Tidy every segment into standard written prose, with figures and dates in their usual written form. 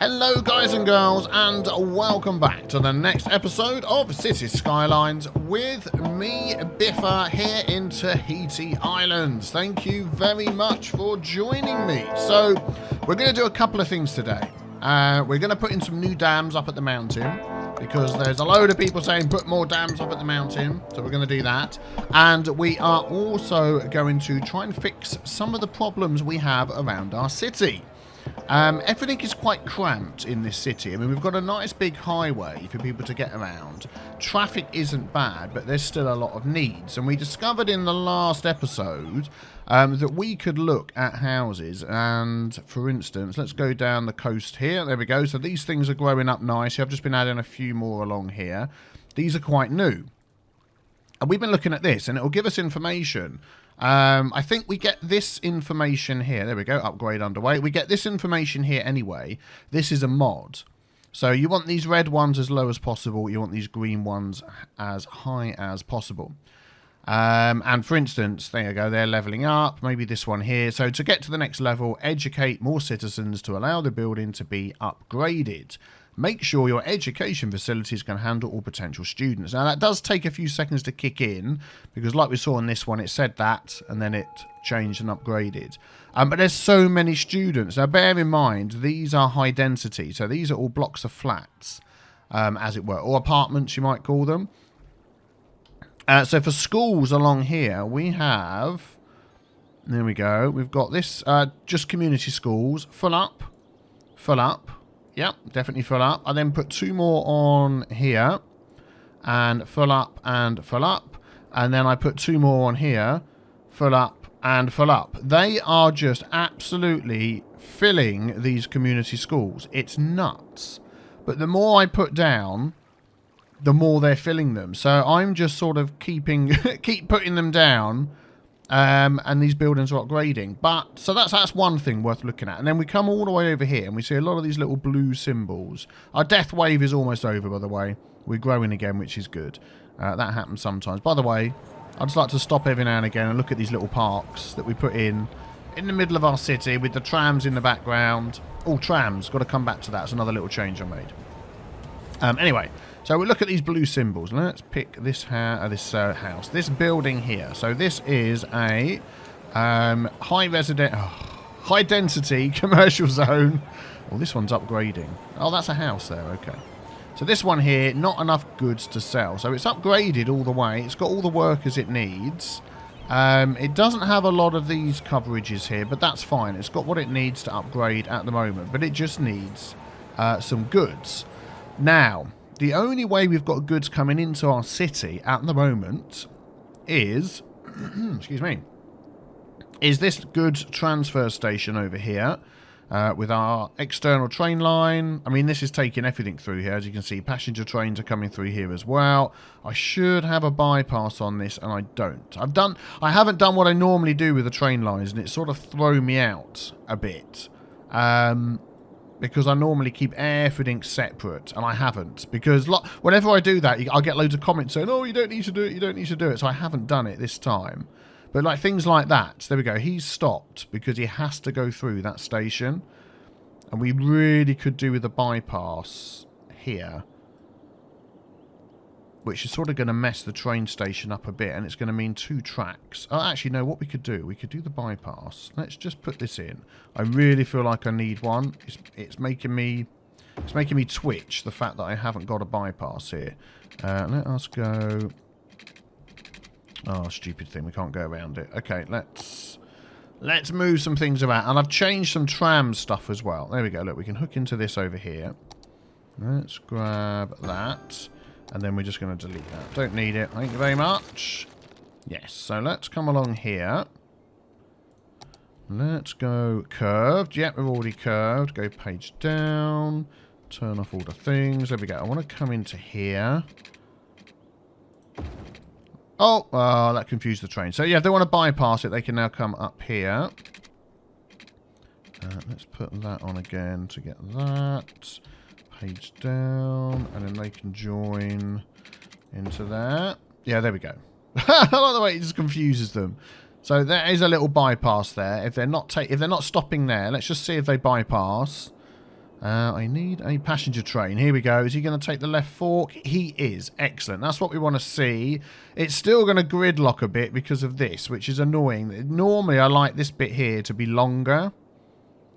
Hello guys and girls, and welcome back to the next episode of Cities Skylines with me, Biffa, here in Tahiti Islands. Thank you very much for joining me. So, we're going to do a couple of things today. We're going to put in some new dams up at the mountain, because there's a load of people saying put more dams up at the mountain, so we're going to do that. And we are also going to try and fix some of the problems we have around our city. Everything is quite cramped in this city. I mean, we've got a nice big highway for people to get around. Traffic isn't bad, but there's still a lot of needs. And we discovered in the last episode that we could look at houses. And, for instance, let's go down the coast here. There we go. So these things are growing up nicely. I've just been adding a few more along here. These are quite new. And we've been looking at this, and it will give us information. I think we get this information here. There we go. Upgrade underway. We get this information here anyway. This is a mod. So you want these red ones as low as possible. You want these green ones as high as possible. And for instance, there you go. They're leveling up. Maybe this one here. So to get to the next level, educate more citizens to allow the building to be upgraded. Make sure your education facilities can handle all potential students. Now, that does take a few seconds to kick in, because like we saw in this one, it said that, and then it changed and upgraded. But there's so many students. Now, bear in mind, these are high density. So these are all blocks of flats, as it were, or apartments, you might call them. So for schools along here, we have... There we go. We've got this, just community schools. Full up. Full up. Yep, definitely full up. I then put two more on here. And full up and full up. And then I put two more on here. Full up and full up. They are just absolutely filling these community schools. It's nuts. But the more I put down, the more they're filling them. So I'm just sort of keep putting them down. And these buildings are upgrading. But so that's one thing worth looking at. And then we come all the way over here and we see a lot of these little blue symbols. Our death wave is almost over, by the way. We're growing again, which is good. That happens sometimes. By the way, I'd just like to stop every now and again and look at these little parks that we put in the middle of our city with the trams in the background. Oh, trams. Got to come back to that. It's another little change I made. Anyway, so we look at these blue symbols. Let's pick this house, this building here. So this is a high density commercial zone. Well, this one's upgrading. Oh, that's a house there. Okay. So this one here, not enough goods to sell. So it's upgraded all the way. It's got all the workers it needs. It doesn't have a lot of these coverages here, but that's fine. It's got what it needs to upgrade at the moment, but it just needs some goods. Now, the only way we've got goods coming into our city at the moment is, excuse me, is this goods transfer station over here with our external train line. I mean, this is taking everything through here. As you can see, passenger trains are coming through here as well. I should have a bypass on this, and I don't. I haven't done what I normally do with the train lines, and it's sort of thrown me out a bit. Because I normally keep everything separate, and I haven't. Because whenever I do that, I'll get loads of comments saying, oh, you don't need to do it, you don't need to do it. So I haven't done it this time. But like things like that, there we go. He's stopped because he has to go through that station. And we really could do with a bypass here, which is sort of going to mess the train station up a bit, and it's going to mean two tracks. Oh, actually, no, what we could do the bypass. Let's just put this in. I really feel like I need one. It's making me twitch, the fact that I haven't got a bypass here. Let us go... Oh, stupid thing, we can't go around it. Okay, let's move some things about. And I've changed some tram stuff as well. There we go, look, we can hook into this over here. Let's grab that. And then we're just going to delete that. Don't need it. Thank you very much. Yes, so let's come along here. Let's go curved. Yep, we're already curved. Go page down. Turn off all the things. There we go. I want to come into here. Oh, that confused the train. So, yeah, if they want to bypass it, they can now come up here. Let's put that on again to get that. Page down, and then they can join into there. Yeah, there we go. I like the way it just confuses them. So there is a little bypass there. If they're not stopping there, let's just see if they bypass. I need a passenger train. Here we go. Is he going to take the left fork? He is. Excellent. That's what we want to see. It's still going to gridlock a bit because of this, which is annoying. Normally, I like this bit here to be longer,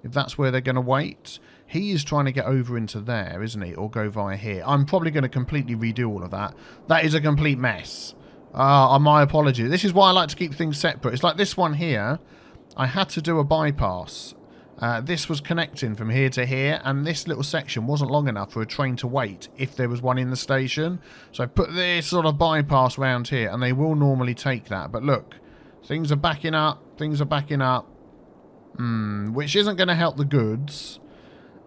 if that's where they're going to wait. He is trying to get over into there, isn't he? Or go via here. I'm probably going to completely redo all of that. That is a complete mess. My apologies. This is why I like to keep things separate. It's like this one here. I had to do a bypass. This was connecting from here to here, and this little section wasn't long enough for a train to wait if there was one in the station. So I put this sort of bypass round here, and they will normally take that. But look, things are backing up. Things are backing up. Which isn't going to help the goods.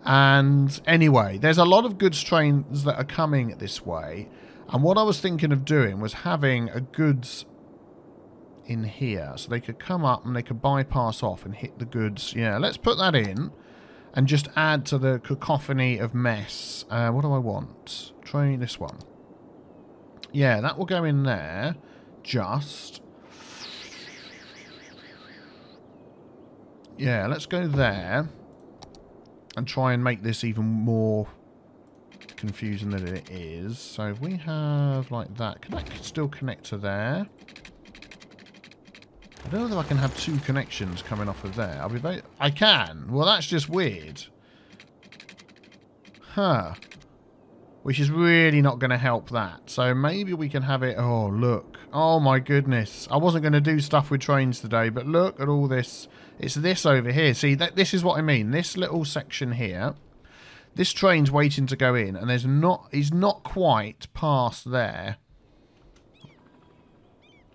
And anyway, there's a lot of goods trains that are coming this way. And what I was thinking of doing was having a goods in here, so they could come up and they could bypass off and hit the goods. Yeah, let's put that in and just add to the cacophony of mess. What do I want? Try this one. Yeah, that will go in there. Just. Yeah, let's go there and try and make this even more confusing than it is. So if we have like that, can that still connect to there? I don't know if I can have two connections coming off of there. I can. Well, that's just weird. Huh. Which is really not going to help that. So maybe we can have it... Oh, look. Oh, my goodness. I wasn't going to do stuff with trains today, but look at all this. It's this over here. See, this is what I mean. This little section here. This train's waiting to go in, and he's not quite past there.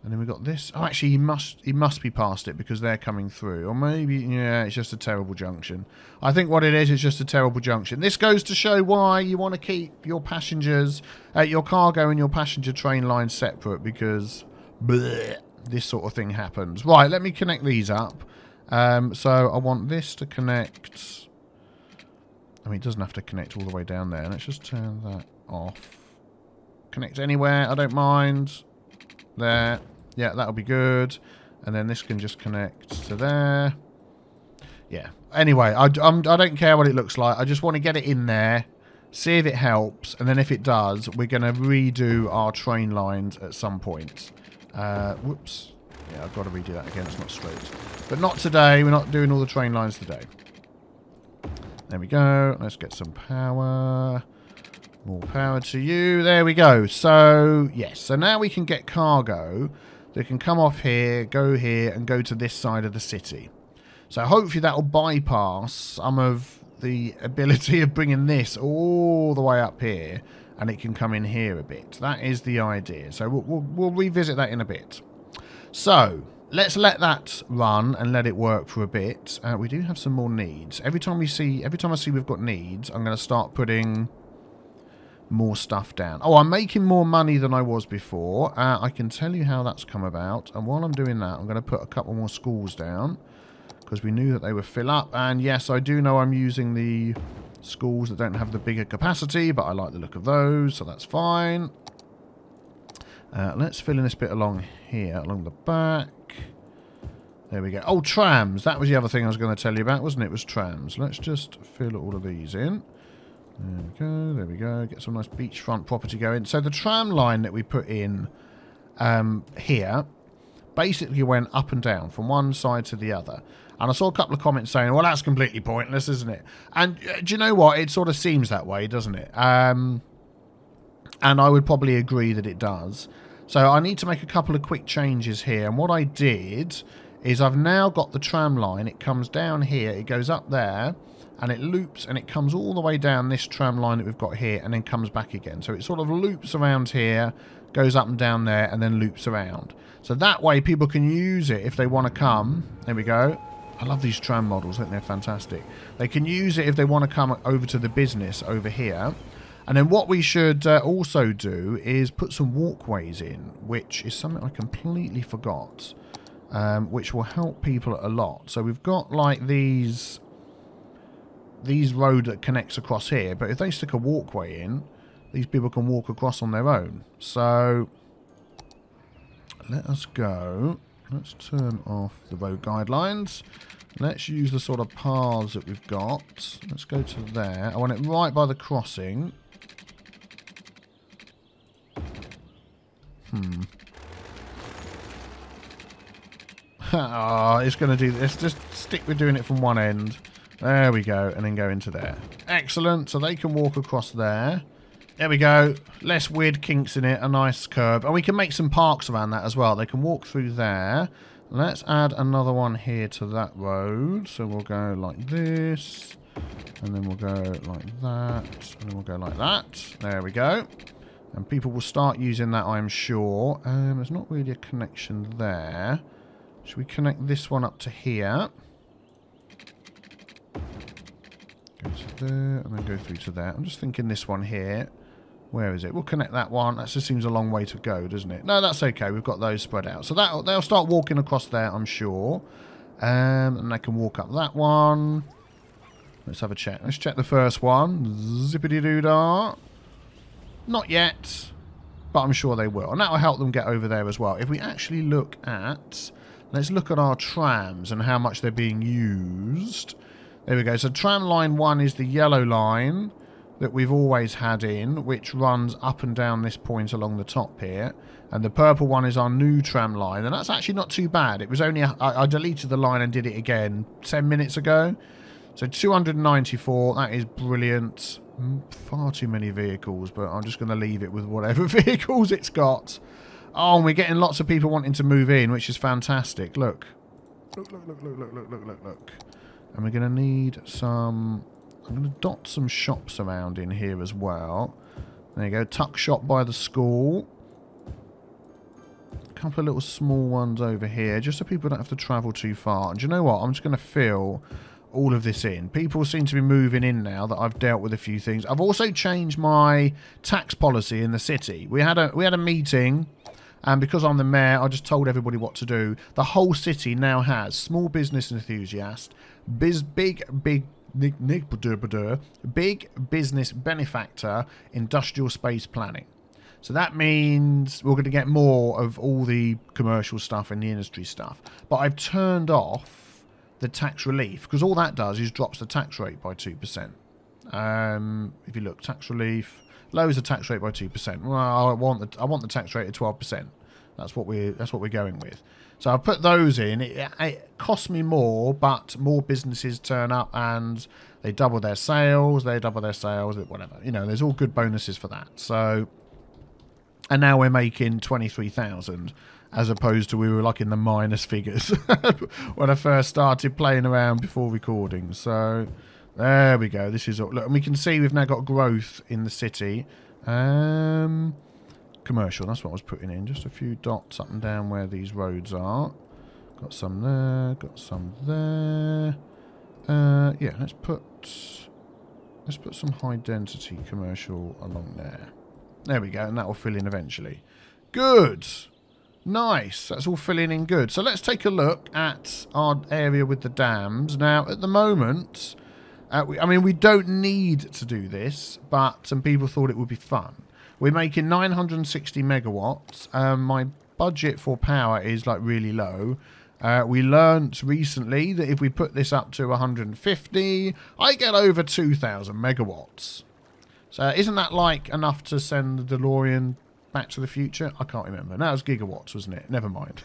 And then we've got this. Oh, actually, he must be past it because they're coming through. Or maybe, yeah, it's just a terrible junction. I think what it is just a terrible junction. This goes to show why you want to keep your passengers, your cargo and your passenger train lines separate, because bleh, this sort of thing happens. Right, let me connect these up. So I want this to connect. I mean, it doesn't have to connect all the way down there. Let's just turn that off. Connect anywhere, I don't mind. There. Yeah, that'll be good. And then this can just connect to there. Yeah. Anyway, I don't care what it looks like. I just want to get it in there, see if it helps, and then if it does, we're going to redo our train lines at some point. Whoops. Yeah, I've got to redo that again. It's not straight. But not today. We're not doing all the train lines today. There we go. Let's get some power. More power to you. There we go. So, yes. So now we can get cargo that can come off here, go here, and go to this side of the city. So hopefully that will bypass some of the ability of bringing this all the way up here, and it can come in here a bit. That is the idea. So we'll revisit that in a bit. So let's let that run and let it work for a bit. We do have some more needs. Every time I see we've got needs, I'm going to start putting more stuff down. Oh, I'm making more money than I was before. I can tell you how that's come about. And while I'm doing that, I'm going to put a couple more schools down, because we knew that they would fill up. And yes, I do know I'm using the schools that don't have the bigger capacity, but I like the look of those, so that's fine. Let's fill in this bit along here, along the back. There we go. Oh, trams. That was the other thing I was going to tell you about, wasn't it? It was trams. Let's just fill all of these in. There we go, there we go. Get some nice beachfront property going. So the tram line that we put in here basically went up and down from one side to the other. And I saw a couple of comments saying, well, that's completely pointless, isn't it? And do you know what? It sort of seems that way, doesn't it? And I would probably agree that it does. So I need to make a couple of quick changes here. And what I did is I've now got the tram line. It comes down here. It goes up there. And it loops, and it comes all the way down this tram line that we've got here, and then comes back again. So it sort of loops around here, goes up and down there, and then loops around. So that way people can use it if they want to come. There we go. I love these tram models. I think they're fantastic. They can use it if they want to come over to the business over here. And then what we should also do is put some walkways in, which is something I completely forgot, which will help people a lot. So we've got like these road that connects across here, but if they stick a walkway in, these people can walk across on their own. So let us go. Let's turn off the road guidelines. Let's use the sort of paths that we've got. Let's go to there. I want it right by the crossing. Oh, it's going to do this. Just stick with doing it from one end. There we go. And then go into there. Excellent. So they can walk across there. There we go. Less weird kinks in it. A nice curve. And we can make some parks around that as well. They can walk through there. Let's add another one here to that road. So we'll go like this. And then we'll go like that. And then we'll go like that. There we go. And people will start using that, I'm sure. There's not really a connection there. Should we connect this one up to here? Go to there and then go through to there. I'm just thinking this one here. Where is it? We'll connect that one. That just seems a long way to go, doesn't it? No, that's okay. We've got those spread out. So they'll start walking across there, I'm sure. And they can walk up that one. Let's have a check. Let's check the first one. Zippity-doo-dah. Not yet, but I'm sure they will. And that will help them get over there as well. If we actually look at... Let's look at our trams and how much they're being used. There we go. So tram line 1 is the yellow line that we've always had in, which runs up and down this point along the top here. And the purple one is our new tram line. And that's actually not too bad. It was only... I deleted the line and did it again 10 minutes ago. So 294. That is brilliant. Far too many vehicles, but I'm just going to leave it with whatever vehicles it's got. Oh, and we're getting lots of people wanting to move in, which is fantastic. Look. Look. And we're going to need some... I'm going to dot some shops around in here as well. There you go. Tuck shop by the school. A couple of little small ones over here, just so people don't have to travel too far. And do you know what? I'm just going to fill all of this in. People seem to be moving in now that I've dealt with a few things. I've also changed my tax policy in the city. We had a meeting, and because I'm the mayor, I just told everybody what to do. The whole city now has small business enthusiast, big business benefactor, industrial space planning. So that means we're going to get more of all the commercial stuff and the industry stuff. But I've turned off the tax relief, because all that does is drops the tax rate by 2%. If you look, tax relief lowers the tax rate by 2%. Well, I want the tax rate at 12%. That's what we're going with. So I put those in. It costs me more, but more businesses turn up and they double their sales. Whatever. You know, there's all good bonuses for that. So, and now we're making 23,000. As opposed to we were like in the minus figures when I first started playing around before recording. So there we go. This is all. Look, and we can see we've now got growth in the city. Commercial. That's what I was putting in. Just a few dots up and down where these roads are. Got some there. Got some there. Yeah. Let's put some high density commercial along there. There we go, and that will fill in eventually. Good. Nice. That's all filling in good. So let's take a look at our area with the dams. Now, at the moment, we don't need to do this, but some people thought it would be fun. We're making 960 megawatts. My budget for power is like really low. We learnt recently that if we put this up to 150, I get over 2,000 megawatts. So isn't that like enough to send the DeLorean Back to the Future? I can't remember. No, it was gigawatts, wasn't it? Never mind.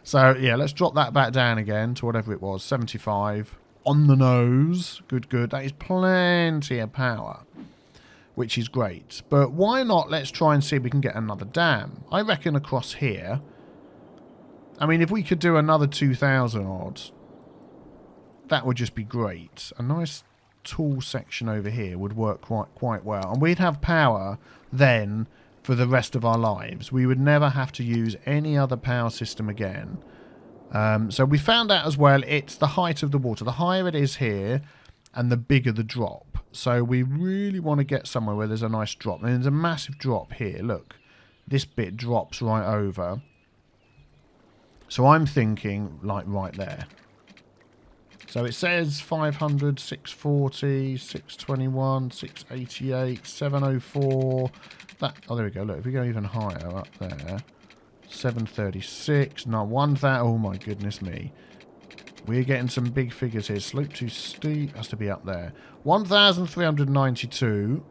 So, yeah, let's drop that back down again to whatever it was. 75. On the nose. Good. That is plenty of power, which is great. But why not let's try and see if we can get another dam. I reckon across here. I mean, if we could do another 2,000 odd, that would just be great. A nice tall section over here would work quite well. And we'd have power then for the rest of our lives. We would never have to use any other power system again. So we found out as well, it's the height of the water. The higher it is here, and the bigger the drop. So we really want to get somewhere where there's a nice drop. And there's a massive drop here. Look, this bit drops right over. So I'm thinking, like, right there. So it says 500, 640, 621, 688, 704. Oh, there we go. Look, if we go even higher up there, 736, no, 1,000. Oh my goodness me. We're getting some big figures here. Slope too steep. Has to be up there. 1,392.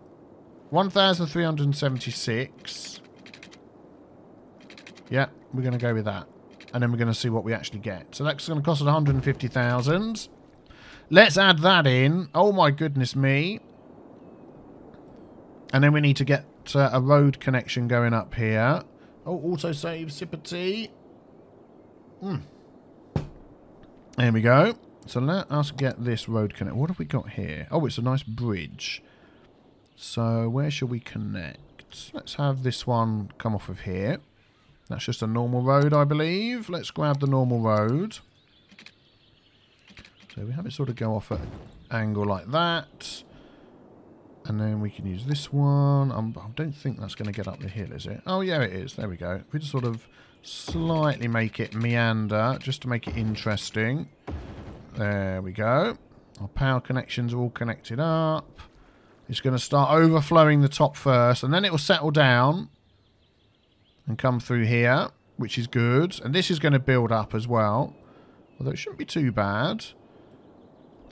1,376. Yeah, we're going to go with that. And then we're going to see what we actually get. So that's going to cost us 150,000. Let's add that in. Oh my goodness me. And then we need to get a road connection going up here. Oh, autosave, sip of tea. There we go. So let us get this road connect. What have we got here? Oh, it's a nice bridge. So where shall we connect? Let's have this one come off of here. That's just a normal road, I believe. Let's grab the normal road. So we have it sort of go off at an angle like that. And then we can use this one. I don't think that's going to get up the hill, is it? Oh, yeah, it is. There we go. We just sort of slightly make it meander, just to make it interesting. There we go. Our power connections are all connected up. It's going to start overflowing the top first, and then it will settle down and come through here, which is good. And this is going to build up as well, although it shouldn't be too bad.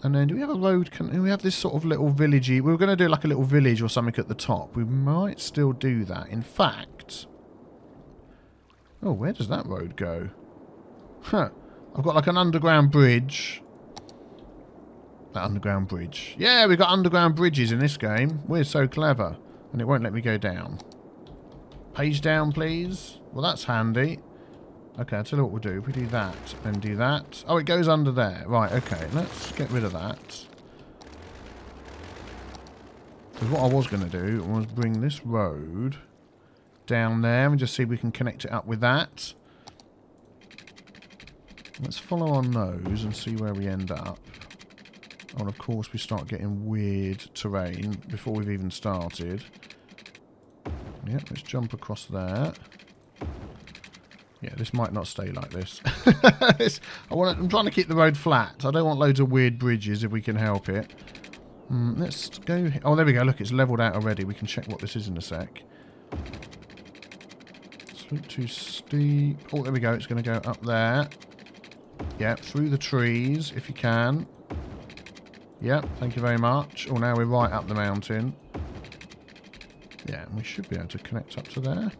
And then do we have a road? We have this sort of little villagey. We were going to do like a little village or something at the top. We might still do that. In fact... Oh, where does that road go? Huh. I've got like an underground bridge. That underground bridge. Yeah, we've got underground bridges in this game. We're so clever. And it won't let me go down. Page down, please. Well, that's handy. Okay, I'll tell you what we'll do. If we do that and do that. Oh, it goes under there. Right, okay. Let's get rid of that. Because what I was going to do was bring this road down there and just see if we can connect it up with that. Let's follow on those and see where we end up. Oh, and of course we start getting weird terrain before we've even started. Yep, let's jump across there. Yeah, this might not stay like this. I'm trying to keep the road flat. I don't want loads of weird bridges if we can help it. Let's go... Oh, there we go. Look, it's leveled out already. We can check what this is in a sec. Not too steep. Oh, there we go. It's going to go up there. Yeah, through the trees, if you can. Yep, thank you very much. Oh, now we're right up the mountain. Yeah, we should be able to connect up to there.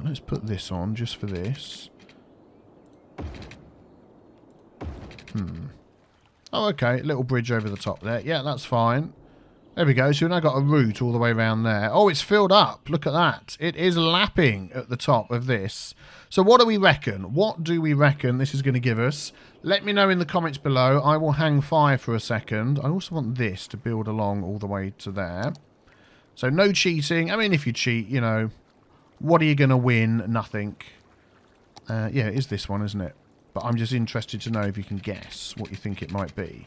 Let's put this on, just for this. Oh, okay. Little bridge over the top there. Yeah, that's fine. There we go. So we've now got a route all the way around there. Oh, it's filled up. Look at that. It is lapping at the top of this. So what do we reckon? What do we reckon this is going to give us? Let me know in the comments below. I will hang fire for a second. I also want this to build along all the way to there. So no cheating. I mean, if you cheat, you know, what are you going to win? Nothing. Yeah, it is this one, isn't it? But I'm just interested to know if you can guess what you think it might be.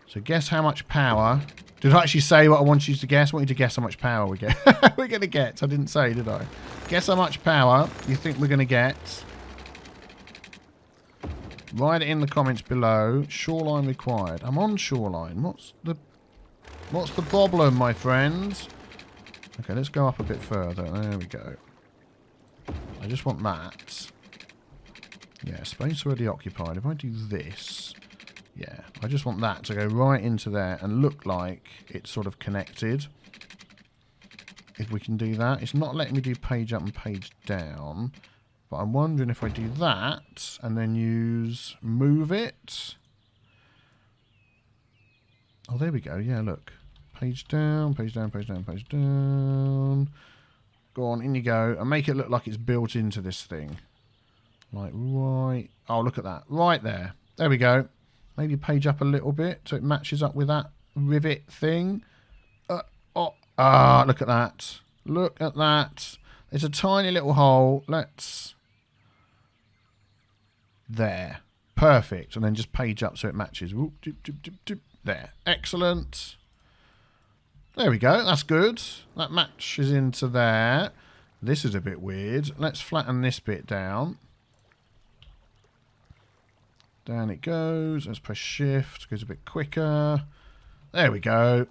So guess how much power. Did I actually say what I want you to guess? I want you to guess how much power we get. We're going to get. I didn't say, did I? Guess how much power you think we're going to get. Write it in the comments below. Shoreline required. I'm on shoreline. What's the problem, my friend? Okay, let's go up a bit further. There we go. I just want that. Yeah, space already occupied. If I do this... Yeah, I just want that to go right into there and look like it's sort of connected. If we can do that. It's not letting me do page up and page down. But I'm wondering if I do that and then use move it. Oh, there we go. Yeah, look. Page down, page down, page down, page down. Go on, in you go. And make it look like it's built into this thing. Like right... Oh, look at that. Right there. There we go. Maybe page up a little bit so it matches up with that rivet thing. Look at that. Look at that. It's a tiny little hole. Let's... There. Perfect. And then just page up so it matches. Whoop, doop, doop, doop, doop. There. Excellent. There we go. That's good. That matches into there. This is a bit weird. Let's flatten this bit down. Down it goes. Let's press shift. Goes a bit quicker. There we go.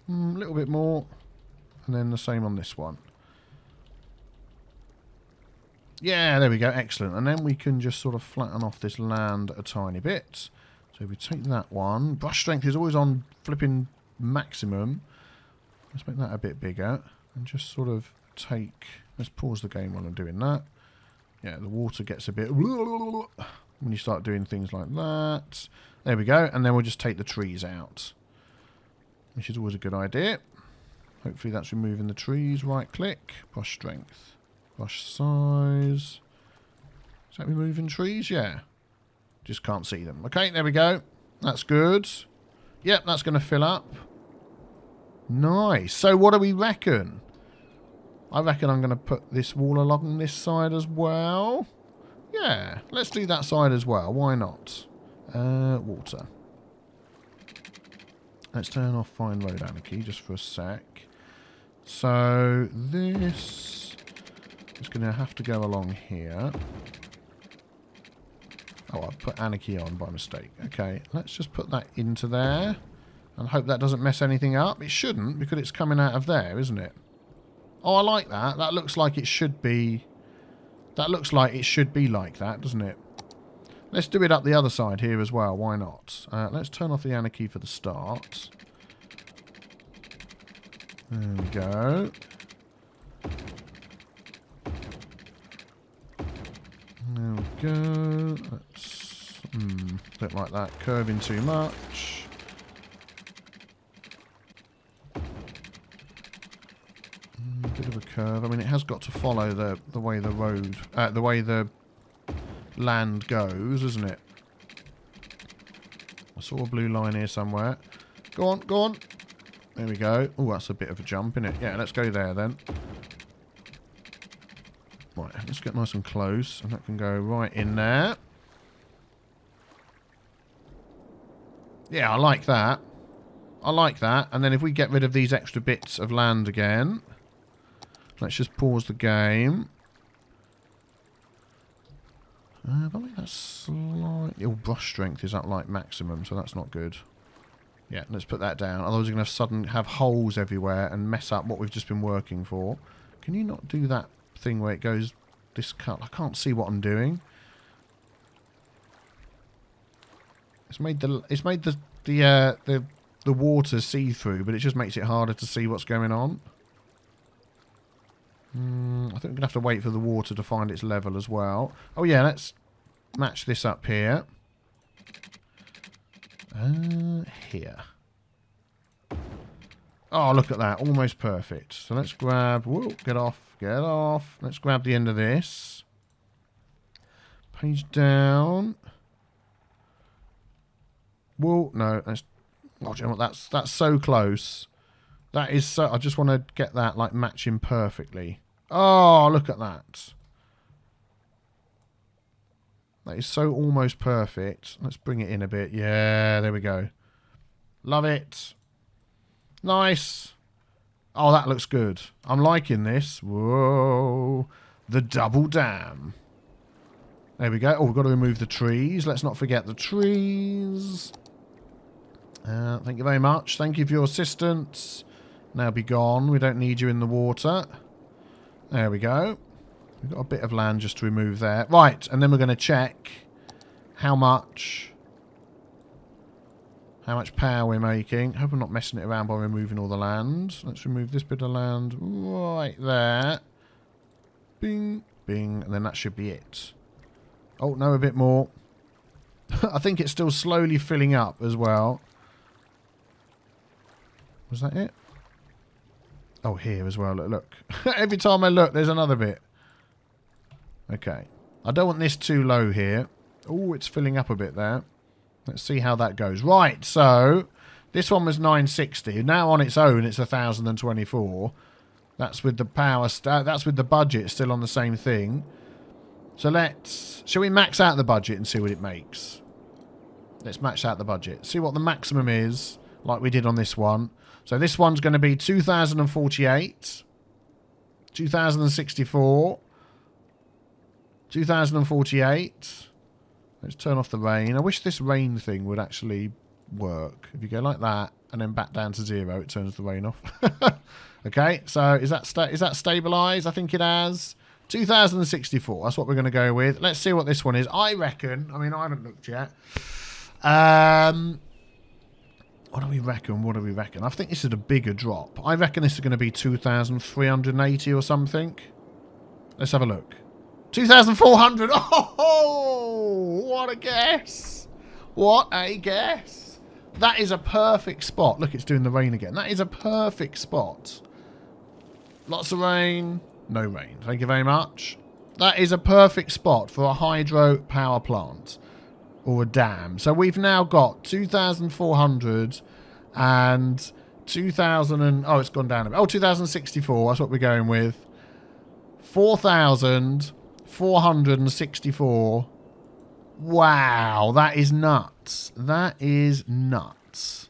A little bit more. And then the same on this one. Yeah, there we go. Excellent. And then we can just sort of flatten off this land a tiny bit. So we take that one. Brush strength is always on flipping maximum. Let's make that a bit bigger. And just sort of take... Let's pause the game while I'm doing that. Yeah, the water gets a bit... when you start doing things like that. There we go. And then we'll just take the trees out. Which is always a good idea. Hopefully that's removing the trees. Right click. Brush strength. Brush size. Is that removing trees? Yeah. Just can't see them. Okay, there we go. That's good. Yep, that's going to fill up. Nice. So what do we reckon? I reckon I'm going to put this wall along this side as well. Yeah, let's do that side as well. Why not? Water. Let's turn off Fine Road Anarchy just for a sec. So this is going to have to go along here. Oh, I put Anarchy on by mistake. Okay, let's just put that into there. And hope that doesn't mess anything up. It shouldn't, because it's coming out of there, isn't it? Oh, I like that. That looks like it should be... That looks like it should be like that, doesn't it? Let's do it up the other side here as well. Why not? Let's turn off the Anarchy for the start. There we go. There we go. Let's... don't like that curving too much. Bit of a curve. I mean, it has got to follow the way the road, the way the land goes, isn't it? I saw a blue line here somewhere. Go on, go on. There we go. Oh, that's a bit of a jump, isn't it? Yeah, let's go there then. Right, let's get nice and close, and that can go right in there. Yeah, I like that. I like that. And then if we get rid of these extra bits of land again, let's just pause the game. I think that's slightly... Oh, brush strength is up like maximum, so that's not good. Yeah, let's put that down. Otherwise we're going to have holes everywhere and mess up what we've just been working for. Can you not do that thing where it goes this cut? I can't see what I'm doing. It's made the water see-through, but it just makes it harder to see what's going on. I think we're going to have to wait for the water to find its level as well. Oh yeah, let's match this up here. Here. Oh, look at that. Almost perfect. So let's grab... Whoa, get off. Get off. Let's grab the end of this. Page down. Whoa, no. That's... Oh, do you know what? That's so close. That is so... I just want to get that, like, matching perfectly. Oh, look at that. That is so almost perfect. Let's bring it in a bit. Yeah, there we go. Love it. Nice. Oh, that looks good. I'm liking this. Whoa. The double dam. There we go. Oh, we've got to remove the trees. Let's not forget the trees. Thank you very much. Thank you for your assistance. Now be gone. We don't need you in the water. There we go. We've got a bit of land just to remove there. Right, and then we're going to check how much power we're making. Hope I'm not messing it around by removing all the land. Let's remove this bit of land right there. Bing, bing, and then that should be it. Oh, no, a bit more. I think it's still slowly filling up as well. Was that it? Oh, here as well. Look, look. Every time I look, there's another bit. Okay. I don't want this too low here. Oh, it's filling up a bit there. Let's see how that goes. Right, so this one was 960. Now on its own, it's 1,024. That's with the power. That's with the budget still on the same thing. So shall we max out the budget and see what it makes? Let's max out the budget. See what the maximum is, like we did on this one. So this one's going to be 2,048, 2,064, 2,048. Let's turn off the rain. I wish this rain thing would actually work. If you go like that and then back down to 0, it turns the rain off. Okay, so is that stabilised? I think it has. 2064. That's what we're going to go with. Let's see what this one is. I reckon. I mean, I haven't looked yet. What do we reckon? What do we reckon? I think this is a bigger drop. I reckon this is going to be 2,380 or something. Let's have a look. 2,400. Oh, what a guess. What a guess. That is a perfect spot. Look, it's doing the rain again. That is a perfect spot. Lots of rain. No rain. Thank you very much. That is a perfect spot for a hydro power plant. Or a dam. So we've now got 2,400 and 2,000 and... Oh, it's gone down a bit. Oh, 2,064. That's what we're going with. 4,464. Wow. That is nuts. That is nuts.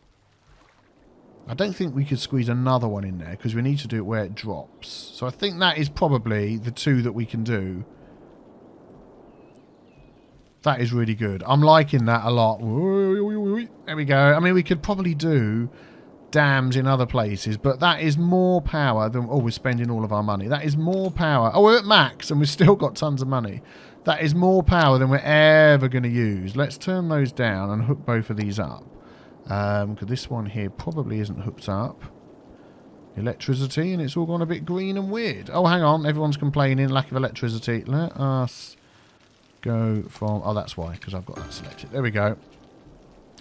I don't think we could squeeze another one in there because we need to do it where it drops. So I think that is probably the two that we can do. That is really good. I'm liking that a lot. There we go. I mean, we could probably do dams in other places, but that is more power than... Oh, we're spending all of our money. That is more power. Oh, we're at max and we've still got tons of money. That is more power than we're ever going to use. Let's turn those down and hook both of these up. Because this one here probably isn't hooked up. Electricity, and it's all gone a bit green and weird. Oh, hang on. Everyone's complaining. Lack of electricity. Let us... go from... Oh, that's why, because I've got that selected. There we go.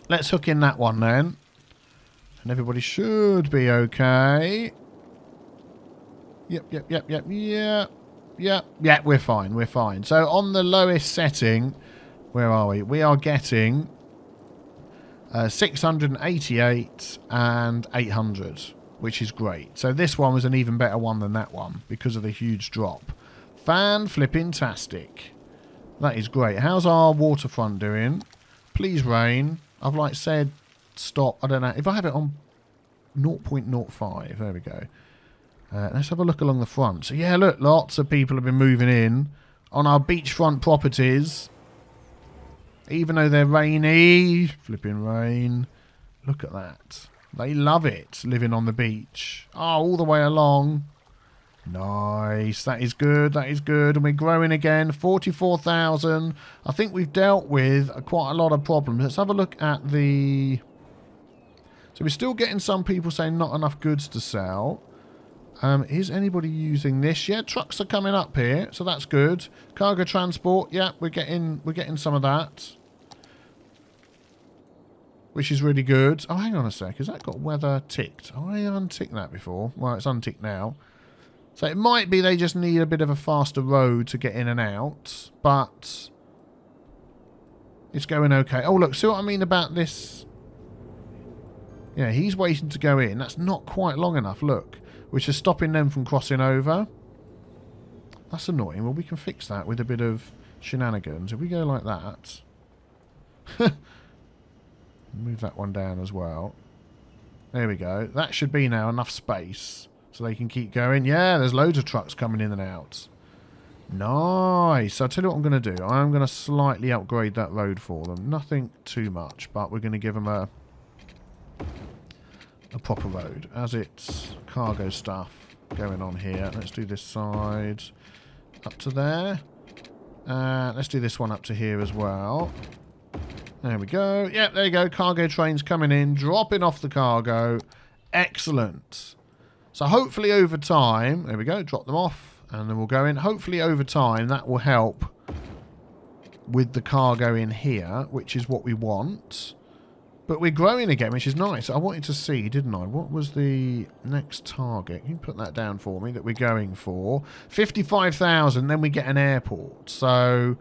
Let's hook in that one then. And everybody should be okay. Yep, we're fine, we're fine. So on the lowest setting, where are we? We are getting 688 and 800, which is great. So this one was an even better one than that one because of the huge drop. Fan-flipping-tastic. That is great. How's our waterfront doing? Please rain. I've like said stop. I don't know. If I have it on 0.05. There we go. Let's have a look along the front. So yeah, look. Lots of people have been moving in on our beachfront properties. Even though they're rainy. Flipping rain. Look at that. They love it. Living on the beach. Oh, all the way along. Nice. That is good. That is good. And we're growing again. 44,000. I think we've dealt with quite a lot of problems. Let's have a look at the... So we're still getting some people saying not enough goods to sell. Is anybody using this? Yeah, trucks are coming up here. So that's good. Cargo transport. Yeah, we're getting some of that. Which is really good. Oh, hang on a sec. Has that got weather ticked? Oh, I unticked that before. Well, it's unticked now. So it might be they just need a bit of a faster road to get in and out, but it's going okay. Oh, look, see what I mean about this? Yeah, he's waiting to go in. That's not quite long enough, look, which is stopping them from crossing over. That's annoying. Well, we can fix that with a bit of shenanigans. If we go like that. Move that one down as well. There we go. That should be now enough space. So they can keep going. Yeah, there's loads of trucks coming in and out. Nice. I'll tell you what I'm going to do. I'm going to slightly upgrade that road for them. Nothing too much, but we're going to give them a proper road. As it's cargo stuff going on here. Let's do this side up to there. Let's do this one up to here as well. There we go. Yep, there you go. Cargo trains coming in, dropping off the cargo. Excellent. So hopefully over time, there we go, drop them off, and then we'll go in. Hopefully over time that will help with the cargo in here, which is what we want. But we're growing again, which is nice. I wanted to see, didn't I? What was the next target? Can you put that down for me that we're going for? 55,000, then we get an airport. So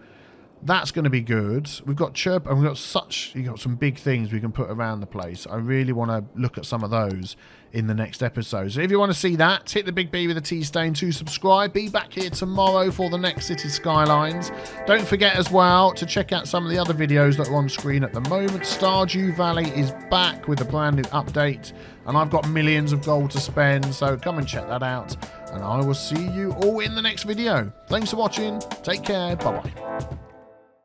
that's going to be good. We've got chirp, and we've got some big things we can put around the place. I really want to look at some of those in the next episode. So if you want to see that, hit the big B with a T stain to subscribe. Be back here tomorrow for the next Cities Skylines. Don't forget as well to check out some of the other videos that are on screen at the moment. Stardew Valley is back with a brand new update, and I've got millions of gold to spend, so come and check that out. And I will see you all in the next video. Thanks for watching. Take care. Bye-bye.